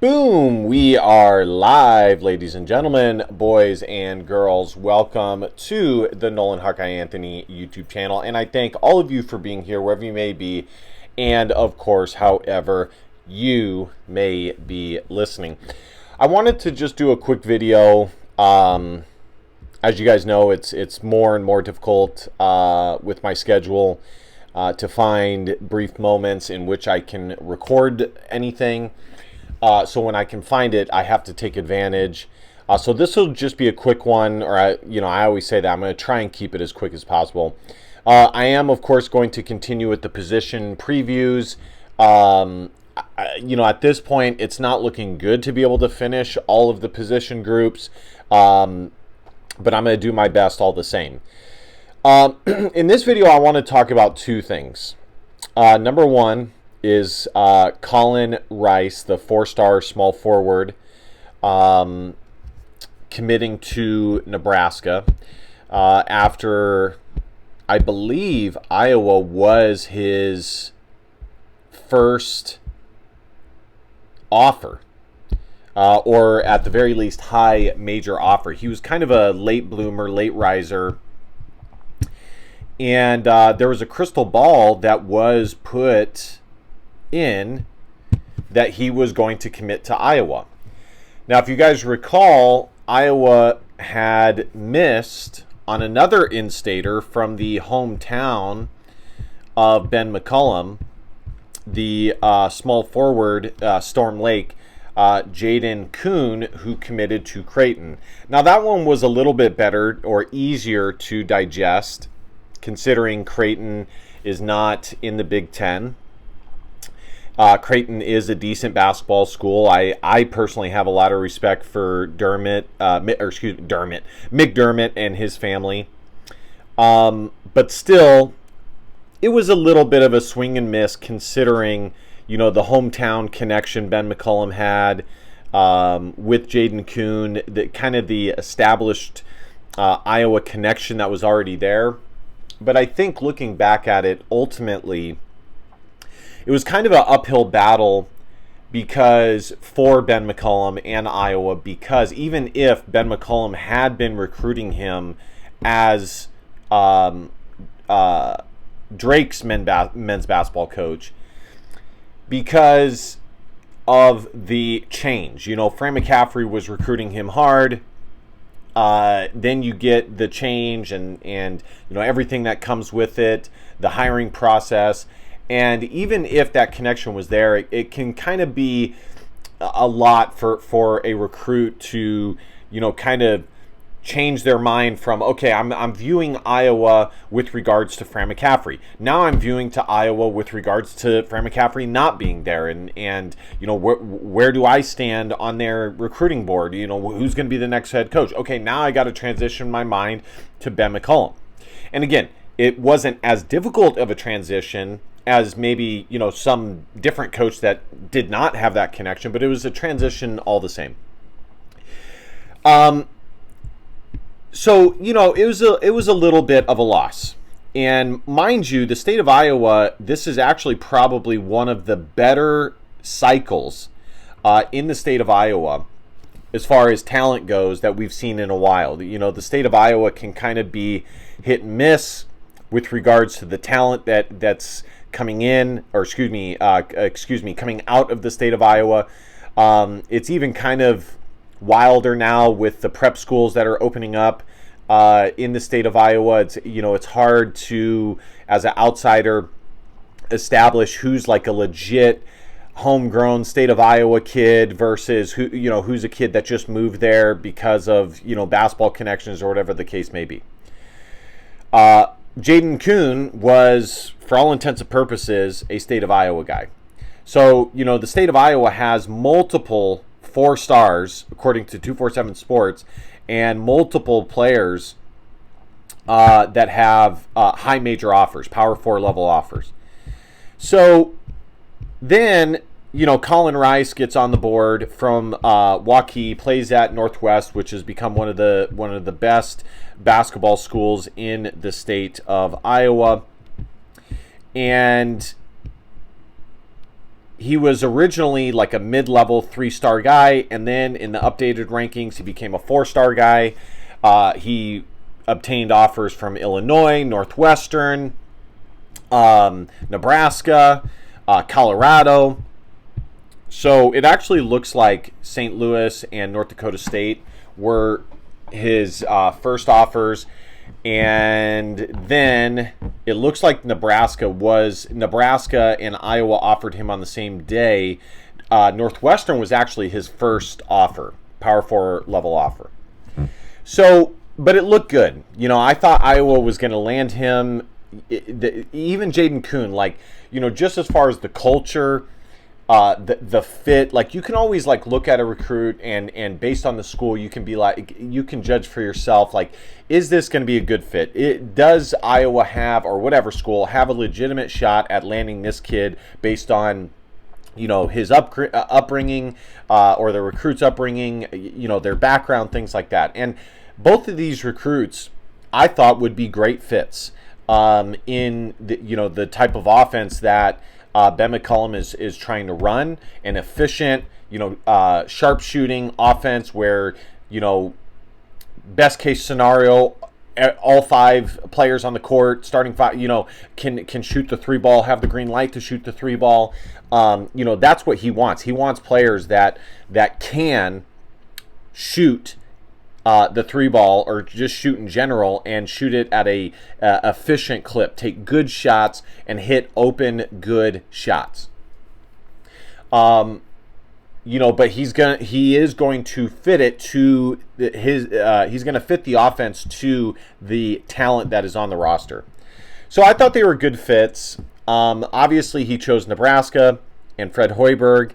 Boom! We are live, ladies and gentlemen, boys and girls. Welcome to the Nolan Hawkeye Anthony YouTube channel, and I thank all of you for being here, wherever you may be, and of course, however you may be listening. I wanted to just do a quick video. As you guys know, it's more and more difficult with my schedule to find brief moments in which I can record anything. So when I can find it, I have to take advantage. So this will just be a quick one, or I always say that I'm going to try and keep it as quick as possible. I am, of course, going to continue with the position previews. At this point, it's not looking good to be able to finish all of the position groups, but I'm going to do my best all the same. In this video, I want to talk about two things. Number one is Colin Rice, the four-star small forward, committing to Nebraska after, I believe, Iowa was his first offer, or at the very least high major offer. He was kind of a late bloomer, late riser, and there was a crystal ball that was put in that he was going to commit to Iowa. Now, if you guys recall, Iowa had missed on another in-stater from the hometown of Ben McCollum, the small forward, Storm Lake, Jaden Kuhn, who committed to Creighton. Now, that one was a little bit better or easier to digest, considering Creighton is not in the Big 10. Creighton is a decent basketball school. I personally have a lot of respect for McDermott and his family. But still, it was a little bit of a swing and miss considering, the hometown connection Ben McCollum had with Jaden Kuhn, the established Iowa connection that was already there. But I think looking back at it, ultimately, it was kind of an uphill battle for Ben McCollum and Iowa, because even if Ben McCollum had been recruiting him as Drake's men's basketball coach, because of the change, Fran McCaffrey was recruiting him hard. Then you get the change and everything that comes with it, the hiring process. And even if that connection was there, it can kind of be a lot for a recruit to, kind of change their mind from, okay, I'm viewing Iowa with regards to Fran McCaffrey. Now I'm viewing to Iowa with regards to Fran McCaffrey not being there. And where do I stand on their recruiting board? Who's going to be the next head coach? Okay, now I got to transition my mind to Ben McCollum. And again, it wasn't as difficult of a transition as maybe, some different coach that did not have that connection, but it was a transition all the same. So, it was a little bit of a loss. And mind you, the state of Iowa, this is actually probably one of the better cycles in the state of Iowa as far as talent goes that we've seen in a while. The state of Iowa can kind of be hit and miss with regards to the talent that's coming in, or coming out of the state of Iowa. It's even kind of wilder now with the prep schools that are opening up in the state of Iowa. It's hard to, as an outsider, establish who's like a legit homegrown state of Iowa kid versus who's a kid that just moved there because of basketball connections or whatever the case may be. Jaden Kuhn was, for all intents and purposes, a state of Iowa guy. So, the state of Iowa has multiple 4 stars, according to 247 Sports, and multiple players that have high major offers, Power 4 level offers. So then, Colin Rice gets on the board from Waukee, plays at Northwest, which has become one of the best basketball schools in the state of Iowa. And he was originally like a mid-level 3-star guy, and then in the updated rankings, he became a 4-star guy. He obtained offers from Illinois, Northwestern, Nebraska, Colorado. So it actually looks like St. Louis and North Dakota State were his first offers. And then it looks like Nebraska and Iowa offered him on the same day. Northwestern was actually his first offer, Power 4 level offer. So, but it looked good. You know, I thought Iowa was going to land him. Even Jaden Kuhn, like, you know, just as far as the culture, the fit, like, you can always like look at a recruit and based on the school, you can be like, you can judge for yourself, like, is this going to be a good fit? Does Iowa have, or whatever school, have a legitimate shot at landing this kid based on, you know, his upbringing, or the recruit's upbringing, you know, their background, things like that. And both of these recruits, I thought, would be great fits in the, you know, the type of offense that Ben McCollum is trying to run, an efficient, you know, sharp shooting offense where, you know, best case scenario, all 5 players on the court, starting 5, you know, can shoot the 3 ball, have the green light to shoot the 3 ball. You know, that's what he wants. He wants players that can shoot the 3 ball, or just shoot in general, and shoot it at a efficient clip, take good shots and hit open good shots. You know, but he is going to fit it to his he's going to fit the offense to the talent that is on the roster. So I thought they were good fits. Obviously he chose Nebraska and Fred Hoiberg.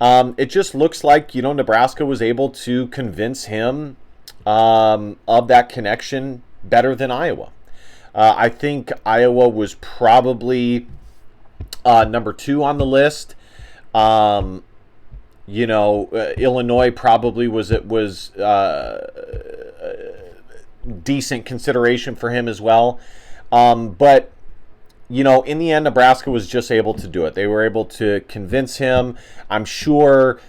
It just looks like, you know, Nebraska was able to convince him of that connection better than Iowa. I think Iowa was probably number 2 on the list. You know, Illinois probably was decent consideration for him as well. But, you know, in the end, Nebraska was just able to do it. They were able to convince him. I'm sure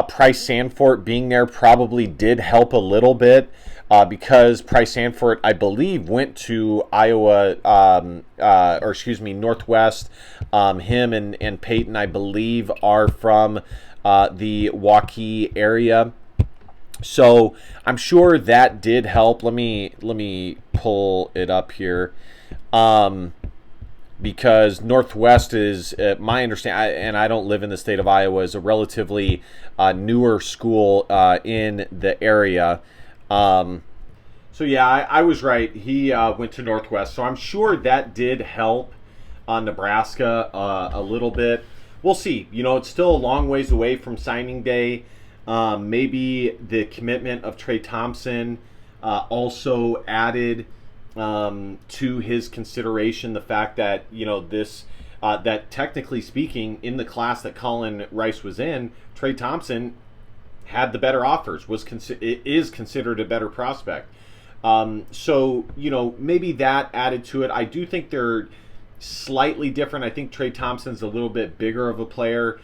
Price Sanford being there probably did help a little bit, because Price Sanford, I believe, went to Iowa, or excuse me, Northwest. Him and Peyton, I believe, are from the Waukee area. So I'm sure that did help. Let me pull it up here. Because Northwest is, my understanding, and I don't live in the state of Iowa, is a relatively newer school in the area. So yeah, I was right. He went to Northwest. So I'm sure that did help Nebraska a little bit. We'll see. You know, it's still a long ways away from signing day. Maybe the commitment of Trey Thompson also added to his consideration the fact that, you know, this that technically speaking, in the class that Colin Rice was in, Trey Thompson had the better offers, is considered a better prospect. So, you know, maybe that added to it. I do think they're slightly different. I think Trey Thompson's a little bit bigger of a player,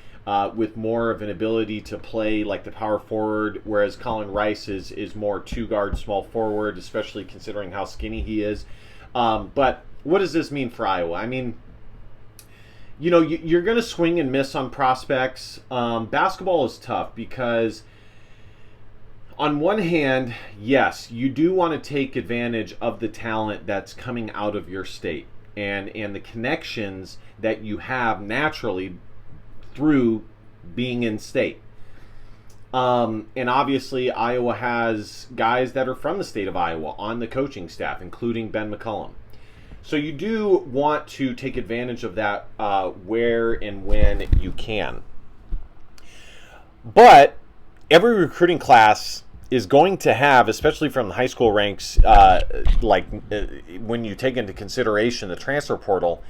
with more of an ability to play like the power forward, whereas Colin Rice is more 2-guard, small forward, especially considering how skinny he is. But what does this mean for Iowa? I mean, you know, you're going to swing and miss on prospects. Basketball is tough because, on one hand, yes, you do want to take advantage of the talent that's coming out of your state and the connections that you have naturally through being in state. And obviously Iowa has guys that are from the state of Iowa on the coaching staff, including Ben McCollum. So you do want to take advantage of that where and when you can. But every recruiting class is going to have, especially from the high school ranks, when you take into consideration the transfer portal,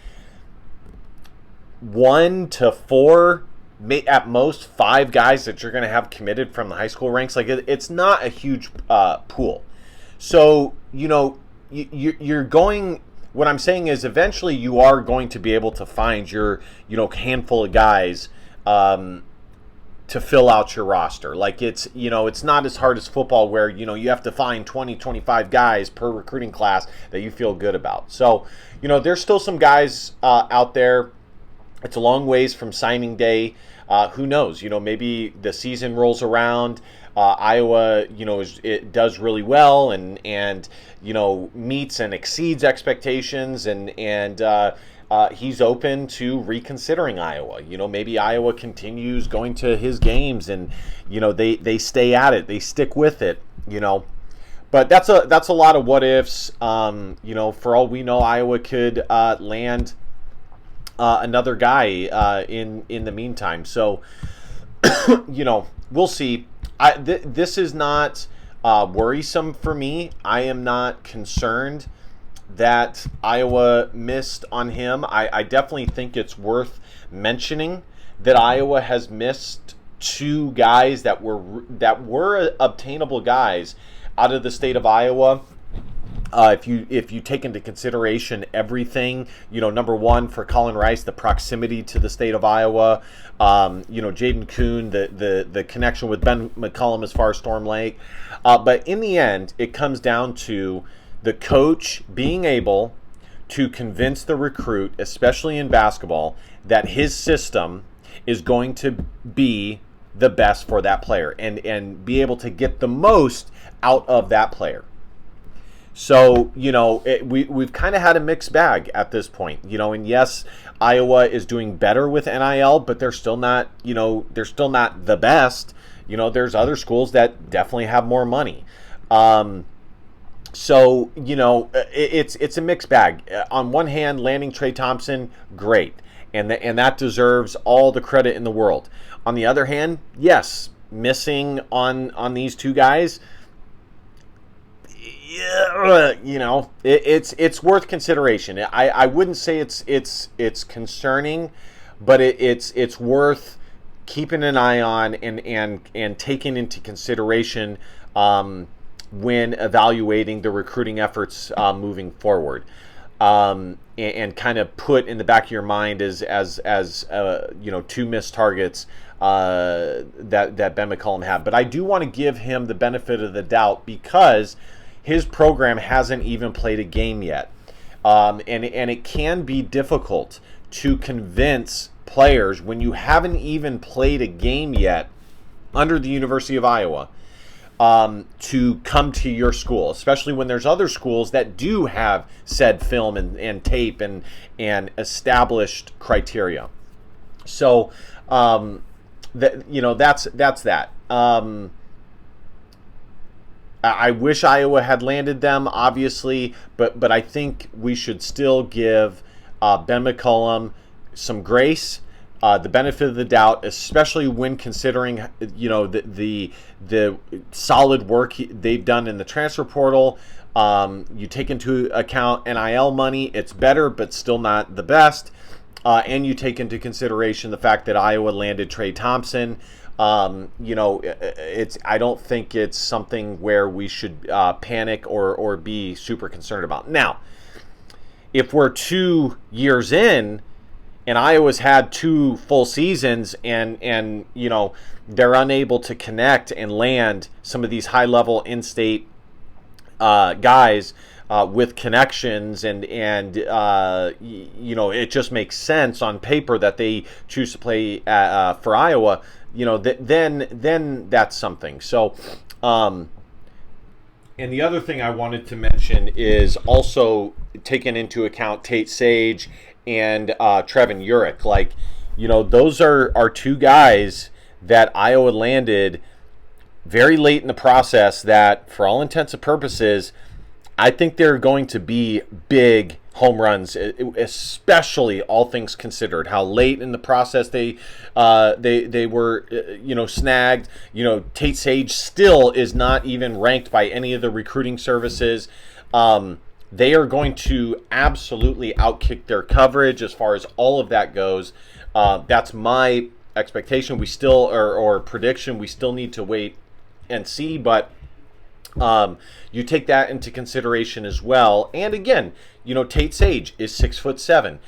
1 to 4, at most 5 guys that you're going to have committed from the high school ranks. Like, it's not a huge pool. So, you know, you're going. What I'm saying is, eventually you are going to be able to find your, you know, handful of guys to fill out your roster. Like it's not as hard as football where, you have to find 20, 25 guys per recruiting class that you feel good about. So, there's still some guys out there. It's a long ways from signing day. Who knows? Maybe the season rolls around. Iowa, it does really well and meets and exceeds expectations, and he's open to reconsidering Iowa. Maybe Iowa continues going to his games, and they stay at it, they stick with it. But that's a lot of what ifs. For all we know, Iowa could land another guy in the meantime. So we'll see. This is not worrisome for me. I am not concerned that Iowa missed on him. I definitely think it's worth mentioning that Iowa has missed two guys that were obtainable guys out of the state of Iowa. If you take into consideration everything, number one for Colin Rice, the proximity to the state of Iowa, Jaden Kuhn, the connection with Ben McCollum as far as Storm Lake. But in the end, it comes down to the coach being able to convince the recruit, especially in basketball, that his system is going to be the best for that player and be able to get the most out of that player. So, we've kind of had a mixed bag at this point, and yes, Iowa is doing better with NIL, but they're still not the best. There's other schools that definitely have more money. So, it's a mixed bag. On one hand, landing Trey Thompson, great. And that deserves all the credit in the world. On the other hand, yes, missing on these two guys, it's worth consideration. I wouldn't say it's concerning, but it's worth keeping an eye on and taking into consideration when evaluating the recruiting efforts moving forward, and kind of put in the back of your mind as two missed targets that Ben McCollum had. But I do want to give him the benefit of the doubt because his program hasn't even played a game yet, and it can be difficult to convince players when you haven't even played a game yet under the University of Iowa to come to your school, especially when there's other schools that do have said film and tape and established criteria. So that's that. I wish Iowa had landed them, obviously, but I think we should still give Ben McCollum some grace, the benefit of the doubt, especially when considering the solid work they've done in the transfer portal. You take into account NIL money, it's better, but still not the best. And you take into consideration the fact that Iowa landed Trey Thompson. I don't think it's something where we should panic or be super concerned about. Now, if we're 2 years in and Iowa's had 2 full seasons and they're unable to connect and land some of these high-level in-state guys with connections and it just makes sense on paper that they choose to play for Iowa, then that's something. So, and the other thing I wanted to mention is also taking into account Tate Sage and Trevin Urich. Like, those are 2 guys that Iowa landed very late in the process that, for all intents and purposes, I think they're going to be big home runs, especially all things considered. How late in the process they were snagged. Tate Sage still is not even ranked by any of the recruiting services. They are going to absolutely outkick their coverage as far as all of that goes. That's my expectation. We still or prediction. We still need to wait and see, but you take that into consideration as well. And again, Tate Sage is 6'7".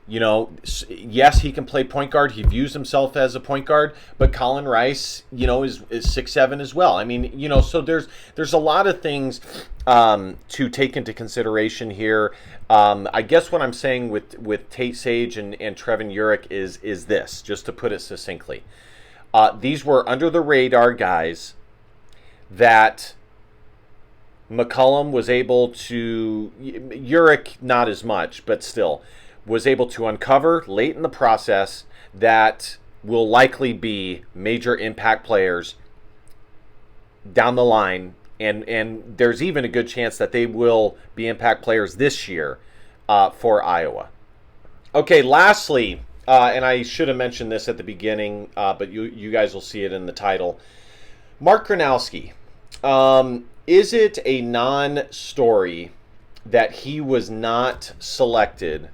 Yes, he can play point guard. He views himself as a point guard, but Colin Rice, is 6'7" as well. I mean, so there's a lot of things to take into consideration here. I guess what I'm saying with Tate Sage and Trevin Urich is this, just to put it succinctly. These were under the radar guys that McCollum was able to, Urich not as much, but still, was able to uncover late in the process that will likely be major impact players down the line. And there's even a good chance that they will be impact players this year for Iowa. Okay, lastly, and I should have mentioned this at the beginning, but you guys will see it in the title. Mark Gronowski. Is it a non-story that he was not selected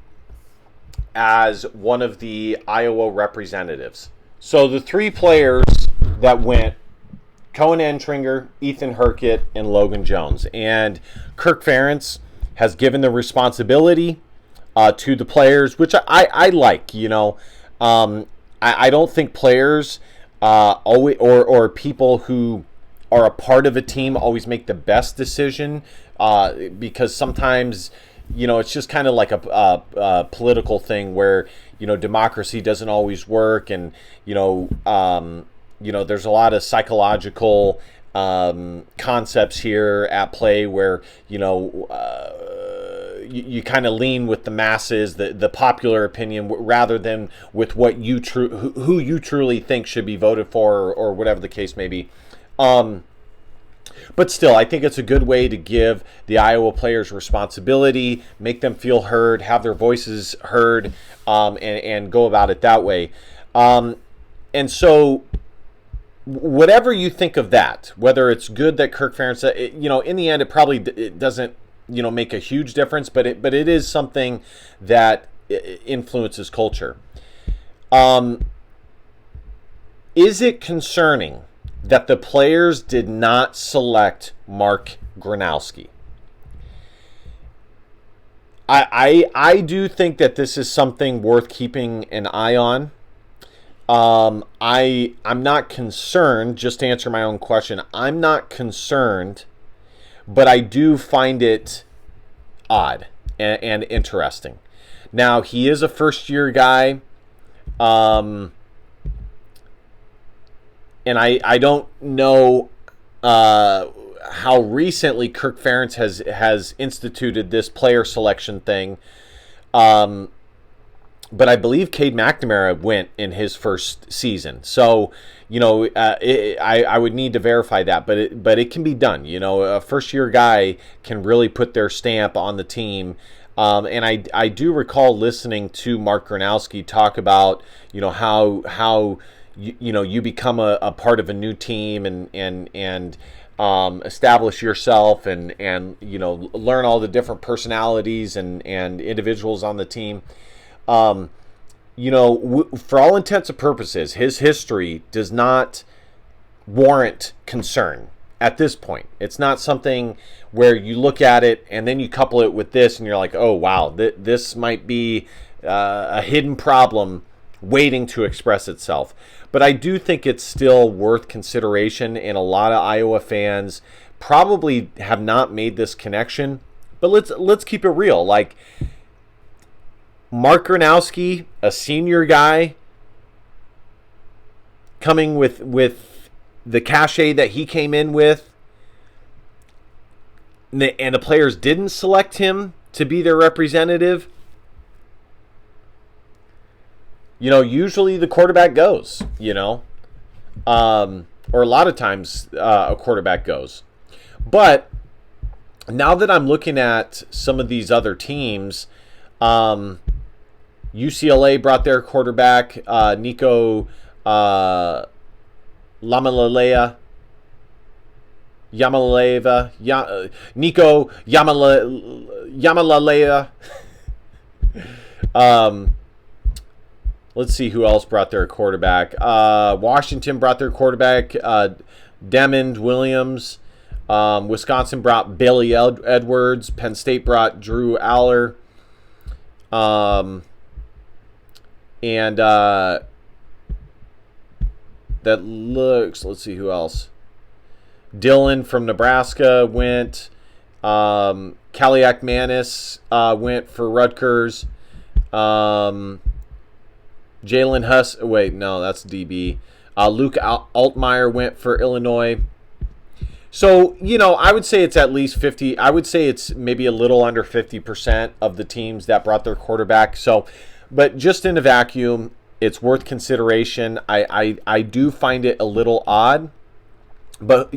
as one of the Iowa representatives? So the three players that went, Cohen Entringer, Ethan Herkett, and Logan Jones. And Kirk Ferentz has given the responsibility to the players, which I like. I don't think players always or people who are a part of a team always make the best decision because sometimes it's just kind of like a political thing where democracy doesn't always work, and there's a lot of psychological concepts here at play where you kind of lean with the masses, the popular opinion, rather than with what who you truly think should be voted for, or whatever the case may be. But still, I think it's a good way to give the Iowa players responsibility, make them feel heard, have their voices heard, and go about it that way. And so, whatever you think of that, whether it's good that Kirk Ferentz, in the end, it doesn't, make a huge difference, but it is something that influences culture. Is it concerning that the players did not select Mark Gronowski? I do think that this is something worth keeping an eye on. I'm not concerned, just to answer my own question, I'm not concerned, but I do find it odd and interesting. Now, he is a first-year guy. And I don't know how recently Kirk Ferentz has instituted this player selection thing. But I believe Cade McNamara went in his first season. So, I would need to verify that. But it can be done. A first-year guy can really put their stamp on the team. And I do recall listening to Mark Gronowski talk about, how you become a part of a new team and establish yourself and learn all the different personalities and individuals on the team. For all intents and purposes, his history does not warrant concern at this point. It's not something where you look at it and then you couple it with this and you're like, oh wow, this might be a hidden problem waiting to express itself. But I do think it's still worth consideration, and a lot of Iowa fans probably have not made this connection. But let's keep it real. Like, Mark Gronowski, a senior guy, coming with the cachet that he came in with, and the players didn't select him to be their representative. Usually the quarterback goes, or a lot of times a quarterback goes. But now that I'm looking at some of these other teams, UCLA brought their quarterback, Nico Nico Yamalaleva. Let's see who else brought their quarterback. Washington brought their quarterback, Demond Williams. Wisconsin brought Bailey Edwards. Penn State brought Drew Aller. And that looks, let's see who else. Dylan from Nebraska went. Kaliak Manis went for Rutgers. Jalen wait, no, that's DB. Luke Altmaier went for Illinois. So, I would say it's at least 50. I would say it's maybe a little under 50% of the teams that brought their quarterback. So, but just in a vacuum, it's worth consideration. I do find it a little odd. But,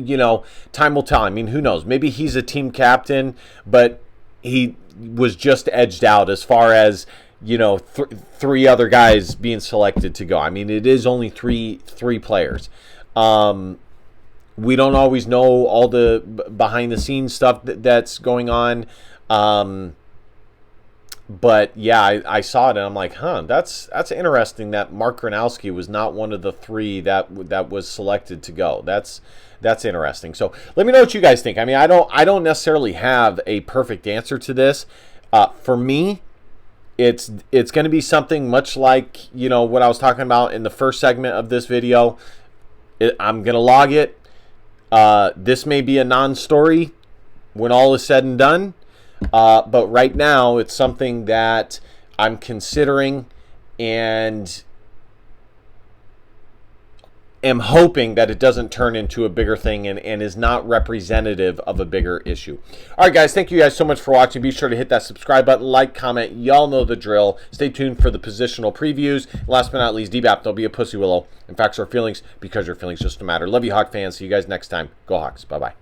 time will tell. I mean, who knows? Maybe he's a team captain, but he was just edged out as far as, three other guys being selected to go. I mean, it is only three players. We don't always know all the behind-the-scenes stuff that's going on. But, yeah, I saw it, and I'm like, that's interesting that Mark Gronowski was not one of the three that was selected to go. That's interesting. So let me know what you guys think. I mean, I don't necessarily have a perfect answer to this. For me, it's going to be something much like, what I was talking about in the first segment of this video. I'm going to log it. This may be a non-story when all is said and done. But right now, it's something that I'm considering and am hoping that it doesn't turn into a bigger thing and is not representative of a bigger issue. All right, guys, thank you guys so much for watching. Be sure to hit that subscribe button, like, comment. Y'all know the drill. Stay tuned for the positional previews. Last but not least, DBAP, don't be a pussy willow. And facts are feelings because your feelings just matter. Love you, Hawk fans. See you guys next time. Go Hawks. Bye-bye.